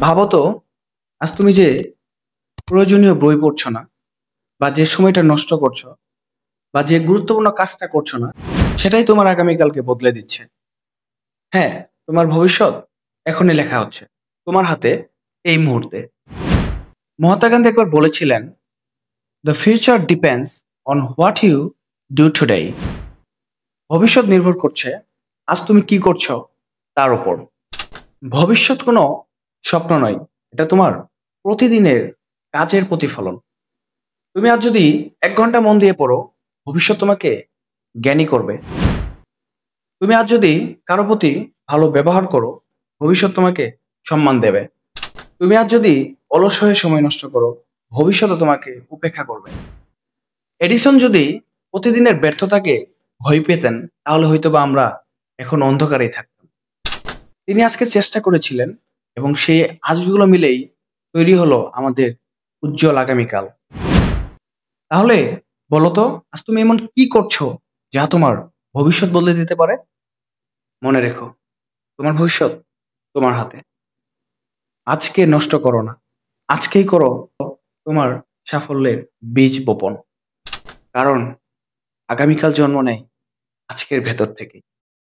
ভাবো তো, আজ তুমি যে প্রয়োজনীয় বই পড়ছো না, বা যে সময়টা নষ্ট করছো, বা যে গুরুত্বপূর্ণ কাজটা করছো না, সেটাই তোমার আগামীকালকে বদলে দিচ্ছে। হ্যাঁ, তোমার ভবিষ্যৎ এখনই লেখা হচ্ছে, তোমার হাতে, এই মুহূর্তে। মহাত্মা গান্ধী একবার বলেছিলেন, the future depends on what you do today. ভবিষ্যৎ নির্ভর করছে আজ তুমি কি করছো তার উপর। ভবিষ্যৎ কোনো স্বপ্ন নয়, এটা তোমার প্রতিদিনের কাজের প্রতিফলন। তুমি আজ যদি 1 ঘন্টা মন দিয়ে পড়ো, ভবিষ্যৎ তোমাকে জ্ঞানী করবে। তুমি আজ যদি কারো প্রতি ভালো ব্যবহার করো, ভবিষ্যৎ তোমাকে সম্মান দেবে। তুমি আজ যদি অলস হয়ে সময় নষ্ট করো, ভবিষ্যৎ তোমাকে উপেক্ষা করবে। এডিসন যদি প্রতিদিনের ব্যর্থতাকে ভয় পেতেন, তাহলে হয়তোবা আমরা এখন অন্ধকারেই থাকতাম। তিনি আজকে চেষ্টা করেছিলেন, এবং সেই আজগুলো মিলেই তৈরি হলো আমাদের উজ্জ্বল আগামীকাল। তাহলে বলো তো, আজ তুমি এমন কি করছো যা তোমার ভবিষ্যৎ বদলে দিতে পারে? মনে রেখো, তোমার ভবিষ্যৎ তোমার হাতে। আজকে নষ্ট করো না, আজকেই করো তোমার সাফল্যের বীজ বপন। কারণ আগামীকাল জন্ম নেয় আজকের ভেতর থেকে।